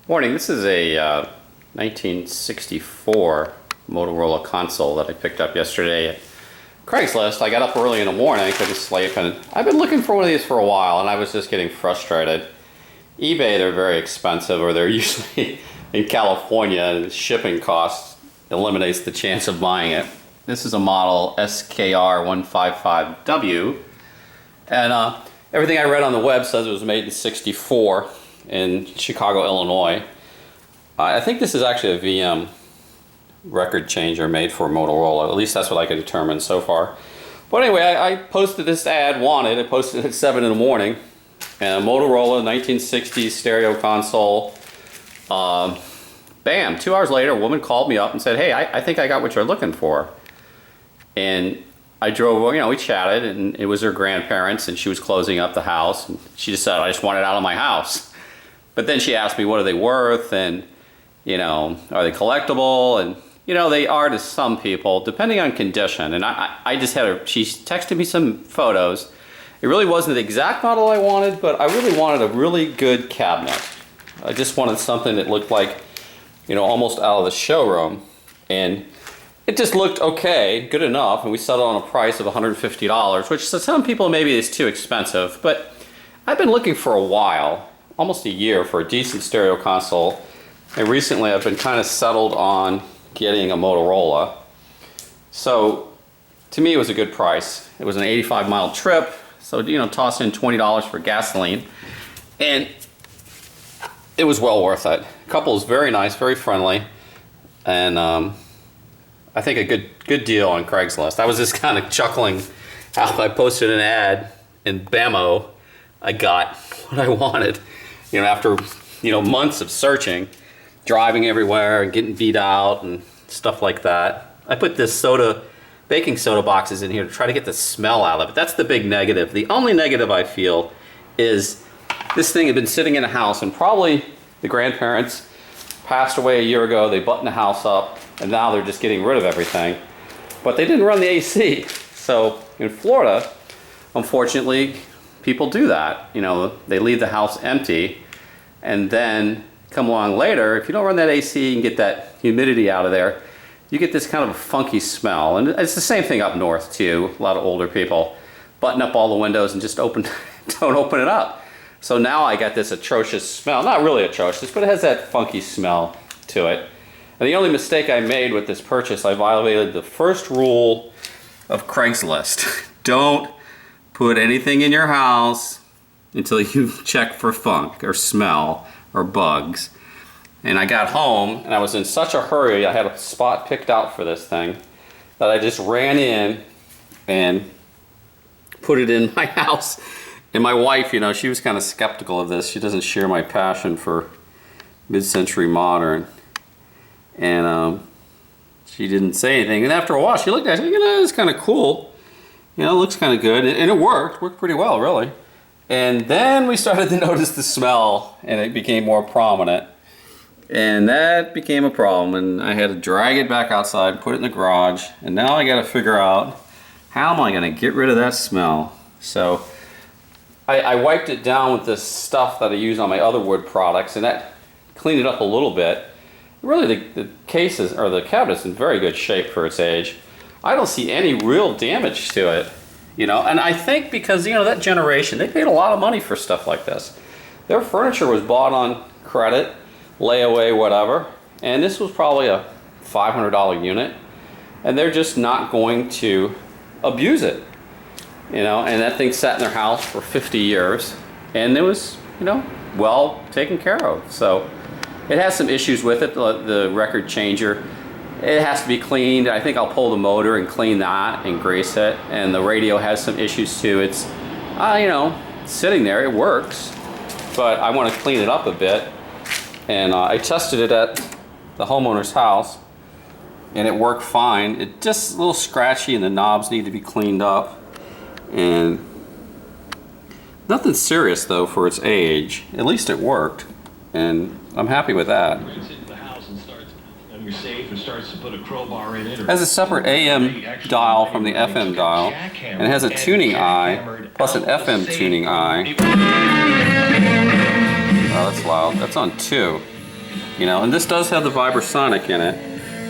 Morning, this is a 1964 Motorola console that I picked up yesterday at Craigslist. I got up early in the morning, couldn't sleep, and I've been looking for one of these for a while, and I was just getting frustrated. eBay, they're very expensive, or they're usually in California, and shipping costs eliminates the chance of buying it. This is a model SKR155W, and everything I read on the web says it was made in '64 in Chicago, Illinois. I think this is actually a VM record changer made for Motorola. At least that's what I could determine so far. But anyway, I posted this ad, I posted it at 7 in the morning. And a Motorola 1960s stereo console. Bam, 2 hours later, a woman called me up and said, hey, I think I got what you're looking for. And I drove, we chatted, and it was her grandparents, and she was closing up the house. And she just said, I just want it out of my house. But then she asked me, what are they worth? And, are they collectible? And, they are to some people, depending on condition. And I just had she texted me some photos. It really wasn't the exact model I wanted, but I really wanted a really good cabinet. I just wanted something that looked like, almost out of the showroom. And it just looked okay, good enough, and we settled on a price of $150, which to some people maybe is too expensive, but I've been looking for a while, almost a year, for a decent stereo console, and recently I've been kind of settled on getting a Motorola. So to me it was a good price. It was an 85-mile trip, so toss in $20 for gasoline, and it was well worth it. The couple is very nice, very friendly, and I think a good deal on Craigslist. I was just kind of chuckling how I posted an ad and bammo, I got what I wanted. After months of searching, driving everywhere and getting beat out and stuff like that. I put this baking soda boxes in here to try to get the smell out of it. That's the big negative. The only negative I feel is this thing had been sitting in a house, and probably the grandparents passed away a year ago. They buttoned the house up, and now they're just getting rid of everything. But they didn't run the AC. So in Florida, unfortunately, people do that. They leave the house empty, and then come along later, if you don't run that AC and get that humidity out of there, you get this kind of a funky smell. And it's the same thing up north too. A lot of older people button up all the windows and just don't open it up. So now I got this atrocious smell. Not really atrocious, but it has that funky smell to it. And the only mistake I made with this purchase, I violated the first rule of Craigslist. Don't put anything in your house until you check for funk or smell or bugs. And I got home, and I was in such a hurry, I had a spot picked out for this thing, that I just ran in and put it in my house. And my wife, she was kind of skeptical of this. She doesn't share my passion for mid-century modern. And she didn't say anything. And after a while, she looked at it and said, it's kind of cool. It looks kind of good. And it worked pretty well, really. And then we started to notice the smell, and it became more prominent. And that became a problem, and I had to drag it back outside, put it in the garage, and now I got to figure out, how am I going to get rid of that smell? So I wiped it down with this stuff that I use on my other wood products, and that cleaned it up a little bit. Really, the cases, or the cabinet's in very good shape for its age. I don't see any real damage to it, and I think because, that generation, they paid a lot of money for stuff like this. Their furniture was bought on credit, layaway, whatever, and this was probably a $500 unit, and they're just not going to abuse it, and that thing sat in their house for 50 years, and it was, well taken care of. So it has some issues with it, the record changer. It has to be cleaned. I think I'll pull the motor and clean that and grease it. And the radio has some issues too. It's, sitting there, it works, but I want to clean it up a bit. And I tested it at the homeowner's house, and it worked fine. It's just a little scratchy, and the knobs need to be cleaned up. And nothing serious though for its age. At least it worked, and I'm happy with that. It has a separate AM dial from the FM dial, and it has a tuning eye, plus an FM tuning eye. Oh, that's loud. That's on 2. You know, and this does have the Vibrasonic in it,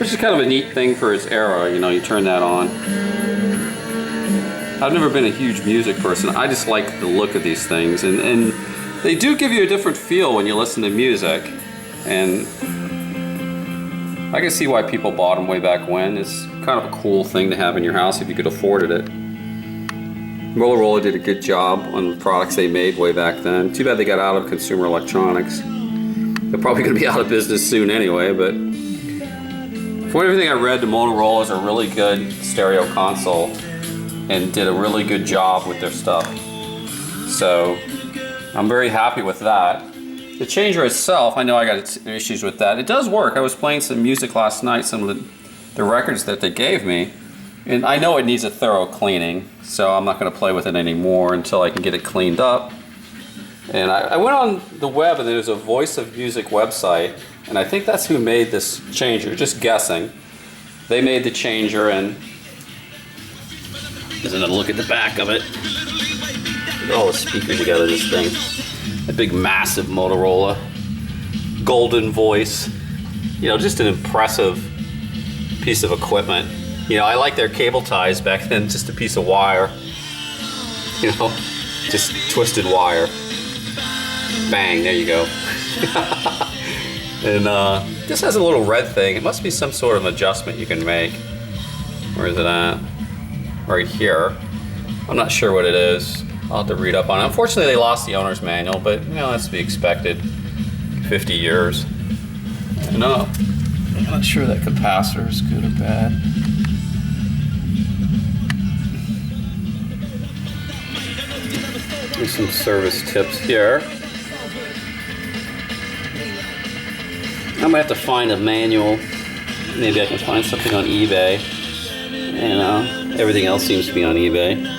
which is kind of a neat thing for its era. You know, you turn that on. I've never been a huge music person. I just like the look of these things, and they do give you a different feel when you listen to music. And I can see why people bought them way back when. It's kind of a cool thing to have in your house if you could afford it. Motorola did a good job on the products they made way back then. Too bad they got out of consumer electronics. They're probably going to be out of business soon anyway, but from everything I read, the Motorola is a really good stereo console and did a really good job with their stuff. So I'm very happy with that. The changer itself, I know I got issues with that. It does work. I was playing some music last night, some of the records that they gave me, and I know it needs a thorough cleaning, so I'm not going to play with it anymore until I can get it cleaned up. And I went on the web, and there's a Voice of Music website, and I think that's who made this changer, just guessing. They made the changer, and there's another look at the back of it. Look at all the speakers you got in this thing. A big, massive Motorola, golden voice. You know, just an impressive piece of equipment. You know, I like their cable ties back then, just a piece of wire. You know, just twisted wire. Bang, there you go. And this has a little red thing. It must be some sort of adjustment you can make. Where is it at? Right here. I'm not sure what it is. I'll have to read up on it. Unfortunately, they lost the owner's manual, but you know, that's to be expected. 50 years. And I'm not sure that capacitor is good or bad. There's some service tips here. I might have to find a manual. Maybe I can find something on eBay. And everything else seems to be on eBay.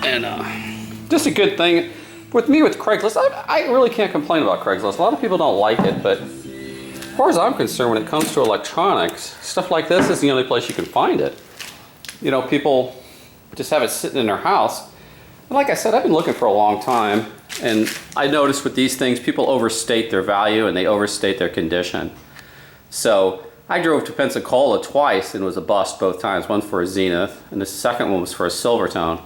And just a good thing with me with Craigslist. I really can't complain about Craigslist. A lot of people don't like it, but as far as I'm concerned, when it comes to electronics, stuff like this is the only place you can find it. You know, people just have it sitting in their house. And like I said, I've been looking for a long time, and I noticed with these things, people overstate their value and they overstate their condition. So I drove to Pensacola twice and it was a bust both times. One for a Zenith, and the second one was for a Silvertone.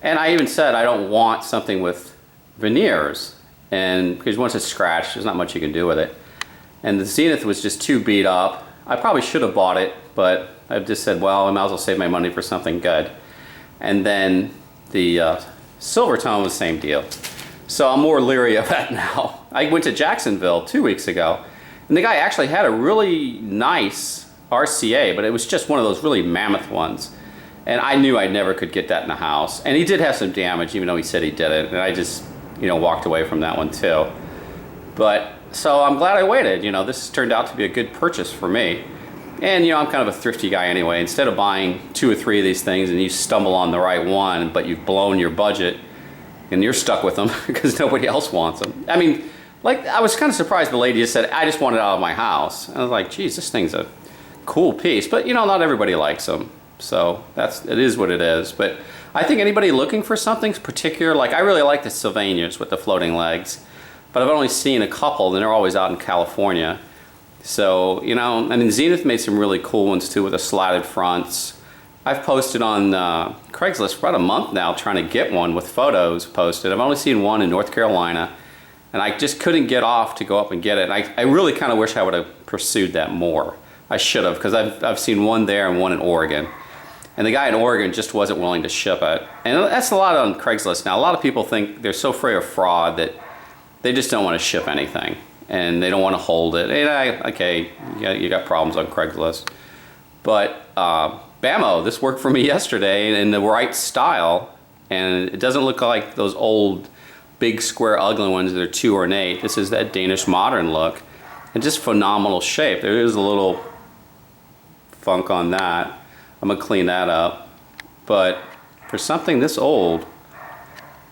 And I even said I don't want something with veneers, and because once it's scratched, there's not much you can do with it. And the Zenith was just too beat up. I probably should have bought it, but I just said, well, I might as well save my money for something good. And then the Silvertone was the same deal. So I'm more leery of that now. I went to Jacksonville 2 weeks ago, and the guy actually had a really nice RCA, but it was just one of those really mammoth ones. And I knew I never could get that in the house. And he did have some damage, even though he said he did it. And I just, you know, walked away from that one too. But, so I'm glad I waited. You know, this has turned out to be a good purchase for me. And, you know, I'm kind of a thrifty guy anyway. Instead of buying 2 or 3 of these things and you stumble on the right one, but you've blown your budget and you're stuck with them because nobody else wants them. I mean, like, I was kind of surprised the lady just said, I just want it out of my house. And I was like, geez, this thing's a cool piece. But, you know, not everybody likes them. So it is what it is. But I think anybody looking for something particular, like I really like the Sylvanias with the floating legs, but I've only seen a couple and they're always out in California. So, you know, I mean, Zenith made some really cool ones too with the slatted fronts. I've posted on Craigslist for about a month now trying to get one with photos posted. I've only seen one in North Carolina, and I just couldn't get off to go up and get it. And I really kind of wish I would have pursued that more. I should have, because I've seen one there and one in Oregon. And the guy in Oregon just wasn't willing to ship it. And that's a lot on Craigslist now. A lot of people think they're so afraid of fraud that they just don't want to ship anything. And they don't want to hold it. And okay, you got problems on Craigslist. But Bammo, this worked for me yesterday in the right style. And it doesn't look like those old big square ugly ones that are too ornate. This is that Danish modern look. And just phenomenal shape. There is a little funk on that. I'm gonna clean that up. But for something this old,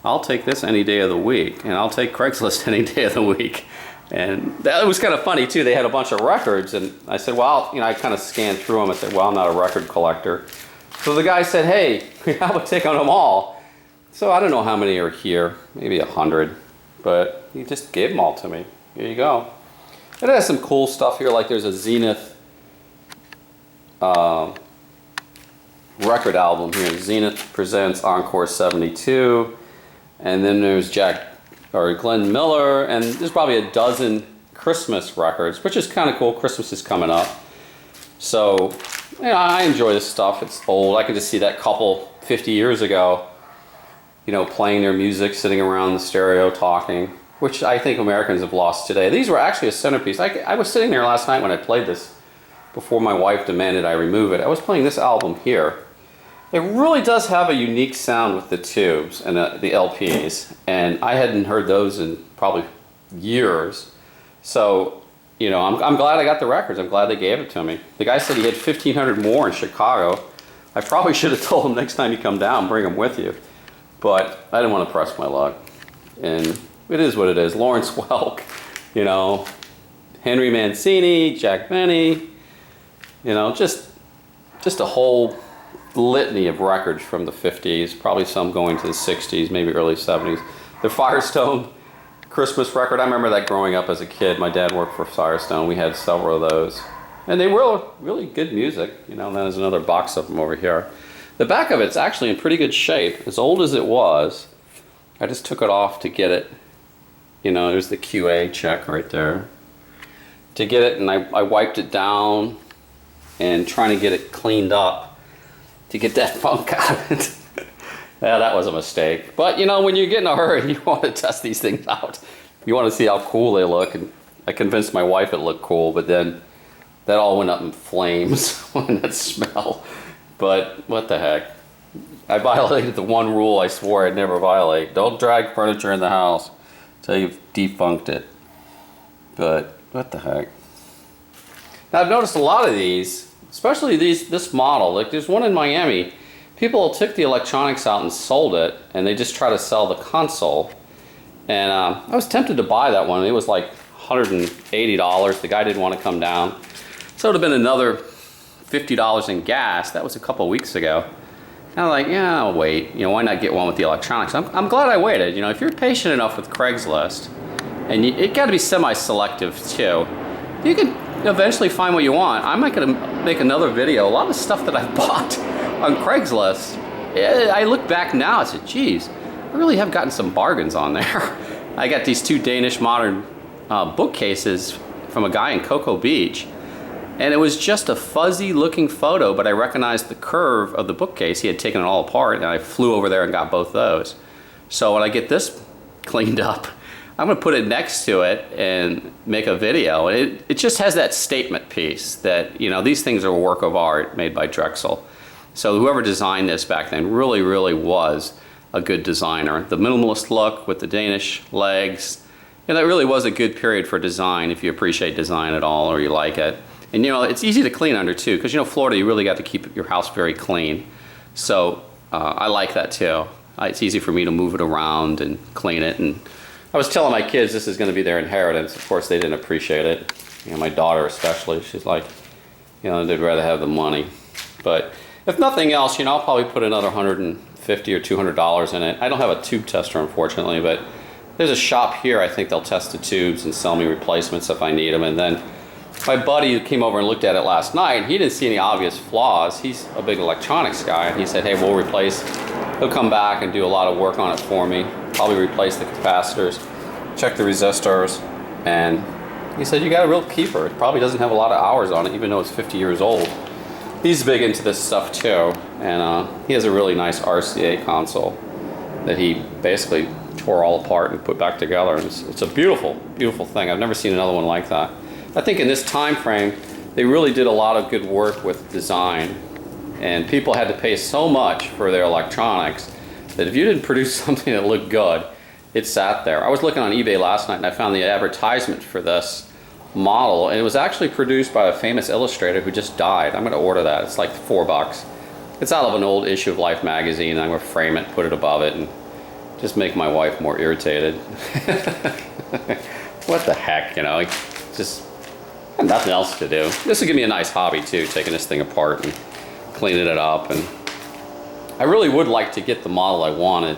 I'll take this any day of the week. And I'll take Craigslist any day of the week. And that was kind of funny too. They had a bunch of records, and I said, well, you know, I kind of scanned through them and said, well, I'm not a record collector. So the guy said, hey, I would take on them all. So I don't know how many are here, maybe 100, but he just gave them all to me. Here you go. It has some cool stuff here, like there's a Zenith record album here. Zenith presents Encore 72, and then there's Glenn Miller, and there's probably a dozen Christmas records, which is kind of cool. Christmas is coming up. So, you know, I enjoy this stuff. It's old. I can just see that couple 50 years ago, you know, playing their music, sitting around the stereo talking, which I think Americans have lost today. These were actually a centerpiece. I was sitting there last night when I played this, before my wife demanded I remove it. I was playing this album here. It really does have a unique sound with the tubes and the LPs, and I hadn't heard those in probably years. So, you know, I'm glad I got the records. I'm glad they gave it to me. The guy said he had 1,500 more in Chicago. I probably should have told him next time you come down, bring them with you. But I didn't want to press my luck. And it is what it is. Lawrence Welk, you know, Henry Mancini, Jack Benny, you know, just a whole litany of records from the 50s, probably some going to the 60s, maybe early 70s. The Firestone Christmas record, I remember that growing up as a kid. My dad worked for Firestone. We had several of those. And they were really good music. You know, and then there's another box of them over here. The back of it's actually in pretty good shape. As old as it was, I just took it off to get it. You know, there's the QA check right there. To get it, and I wiped it down and trying to get it cleaned up to get that funk out of it. Yeah, that was a mistake. But you know, when you get in a hurry, you want to test these things out. You want to see how cool they look, and I convinced my wife it looked cool, but then that all went up in flames when that smell. But what the heck? I violated the one rule I swore I'd never violate. Don't drag furniture in the house until you've defunked it. But what the heck? Now I've noticed a lot of these, especially this model. Like there's one in Miami. People took the electronics out and sold it, and they just try to sell the console. And I was tempted to buy that one. It was like $180. The guy didn't want to come down. So it would have been another $50 in gas. That was a couple of weeks ago. And I'm like, yeah, I'll wait. You know, why not get one with the electronics? I'm glad I waited. You know, if you're patient enough with Craigslist, and it got to be semi-selective too, you can eventually find what you want. I'm not going to make another video. A lot of stuff that I bought on Craigslist, I look back now, I said, geez, I really have gotten some bargains on there. I got these two Danish modern bookcases from a guy in Cocoa Beach, and it was just a fuzzy looking photo, but I recognized the curve of the bookcase. He had taken it all apart, and I flew over there and got both those. So when I get this cleaned up, I'm going to put it next to it and make a video. It just has that statement piece that, you know, these things are a work of art made by Drexel. So whoever designed this back then really, really was a good designer. The minimalist look with the Danish legs, and that really was a good period for design if you appreciate design at all or you like it. And you know, it's easy to clean under too, because you know, Florida, you really got to keep your house very clean. So I like that too. It's easy for me to move it around and clean it. And I was telling my kids this is going to be their inheritance. Of course, they didn't appreciate it. You know, my daughter especially, she's like, you know, they'd rather have the money. But if nothing else, you know, I'll probably put another $150 or $200 in it. I don't have a tube tester, unfortunately, but there's a shop here. I think they'll test the tubes and sell me replacements if I need them. And then my buddy who came over and looked at it last night, he didn't see any obvious flaws. He's a big electronics guy, and he said, hey, we'll replace. He'll come back and do a lot of work on it for me. Probably replace the capacitors, check the resistors, and he said, you got a real keeper. It probably doesn't have a lot of hours on it, even though it's 50 years old. He's big into this stuff too, and he has a really nice RCA console that he basically tore all apart and put back together. And it's a beautiful, beautiful thing. I've never seen another one like that. I think in this time frame, they really did a lot of good work with design, and people had to pay so much for their electronics that if you didn't produce something that looked good, it sat there. I was looking on eBay last night and I found the advertisement for this model, and it was actually produced by a famous illustrator who just died. I'm going to order that. It's like $4. It's out of an old issue of Life magazine. I'm going to frame it, put it above it, and just make my wife more irritated. What the heck, you know? Just I have nothing else to do. This will give me a nice hobby too, taking this thing apart and cleaning it up. And I really would like to get the model I wanted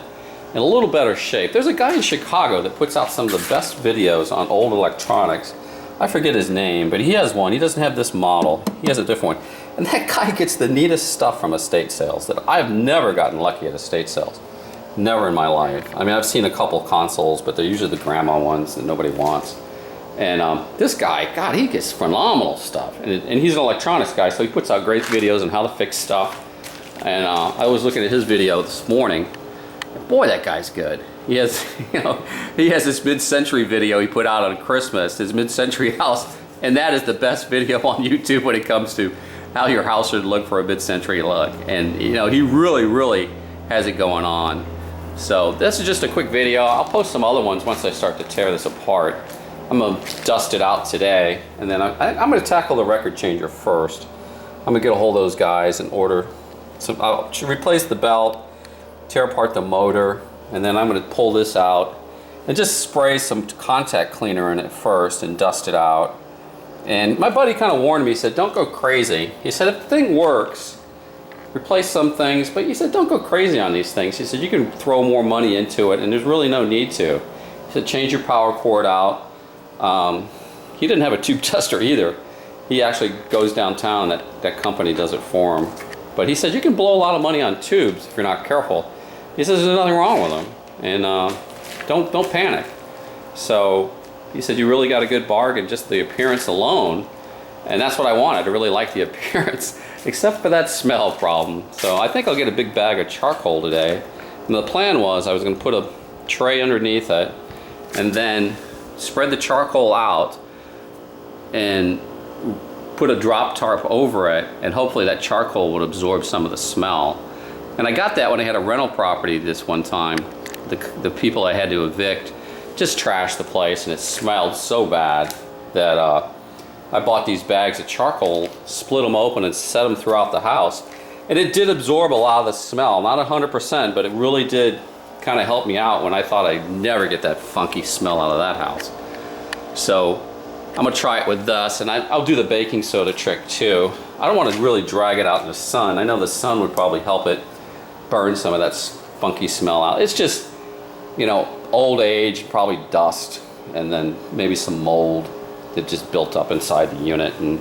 in a little better shape. There's a guy in Chicago that puts out some of the best videos on old electronics. I forget his name, but he has one. He doesn't have this model. He has a different one. And that guy gets the neatest stuff from estate sales that I've never gotten lucky at estate sales. Never in my life. I mean, I've seen a couple consoles, but they're usually the grandma ones that nobody wants. And this guy, God, he gets phenomenal stuff. And he's an electronics guy, so he puts out great videos on how to fix stuff. And I was looking at his video this morning. Boy, that guy's good. He has, he has this mid-century video he put out on Christmas, his mid-century house, and that is the best video on YouTube when it comes to how your house should look for a mid-century look. And he really, really has it going on. So this is just a quick video. I'll post some other ones once I start to tear this apart. I'm gonna dust it out today, and then I'm gonna tackle the record changer first. I'm gonna get a hold of those guys and order some. I'll replace the belt, tear apart the motor, and then I'm going to pull this out and just spray some contact cleaner in it first and dust it out. And my buddy kind of warned me. He said, don't go crazy. He said, if the thing works, replace some things, but he said, don't go crazy on these things. He said, you can throw more money into it, and there's really no need to. He said, change your power cord out. He didn't have a tube tester either. He actually goes downtown. That company does it for him. But he said, you can blow a lot of money on tubes if you're not careful. He says there's nothing wrong with them, and don't panic. So he said you really got a good bargain, just the appearance alone, and that's what I wanted. I really like the appearance, except for that smell problem. So I think I'll get a big bag of charcoal today. And the plan was I was going to put a tray underneath it, and then spread the charcoal out, and put a drop tarp over it, and hopefully that charcoal would absorb some of the smell. And I got that when I had a rental property this one time. The people I had to evict just trashed the place, and it smelled so bad that I bought these bags of charcoal, split them open, and set them throughout the house. And it did absorb a lot of the smell, not 100%, but it really did kind of help me out when I thought I'd never get that funky smell out of that house. So I'm gonna try it with this, and I'll do the baking soda trick too. I don't want to really drag it out in the sun. I know the sun would probably help it burn some of that funky smell out. It's just, old age, probably dust, and then maybe some mold that just built up inside the unit, and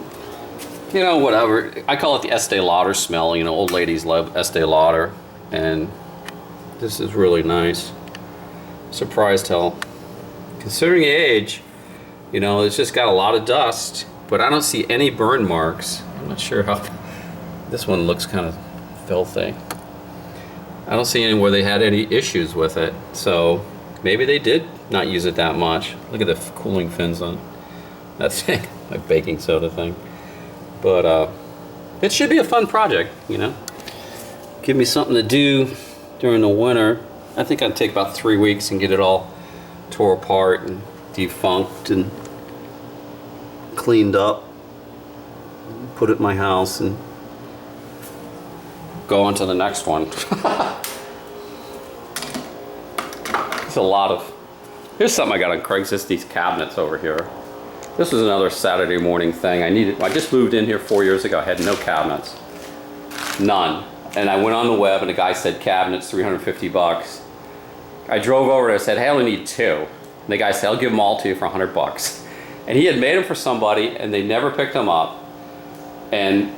whatever. I call it the Estee Lauder smell. Old ladies love Estee Lauder, and this is really nice. Surprised how, considering age, it's just got a lot of dust, but I don't see any burn marks. I'm not sure how, this one looks kind of filthy. I don't see anywhere they had any issues with it, so maybe they did not use it that much. Look at the cooling fins on that thing, my baking soda thing. But it should be a fun project, Give me something to do during the winter. I think I'd take about 3 weeks and get it all tore apart and defunked and cleaned up, put it in my house, and go on to the next one. There's a lot of, here's something I got on Craigslist, these cabinets over here. This was another Saturday morning thing. I just moved in here 4 years ago. I had no cabinets, none. And I went on the web, and the guy said cabinets, 350 bucks. I drove over and I said, hey, I only need 2. And the guy said, I'll give them all to you for 100 bucks. And he had made them for somebody, and they never picked them up. And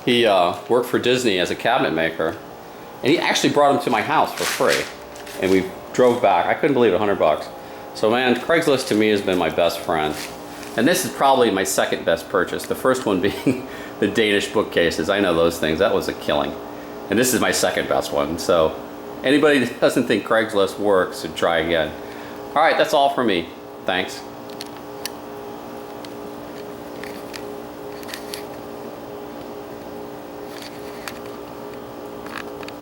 he worked for Disney as a cabinet maker, and he actually brought them to my house for free. And we drove back. I couldn't believe it, 100 bucks. So man, Craigslist to me has been my best friend. And this is probably my second best purchase. The first one being the Danish bookcases. I know those things. That was a killing. And this is my second best one. So anybody that doesn't think Craigslist works should try again. All right, that's all for me. Thanks.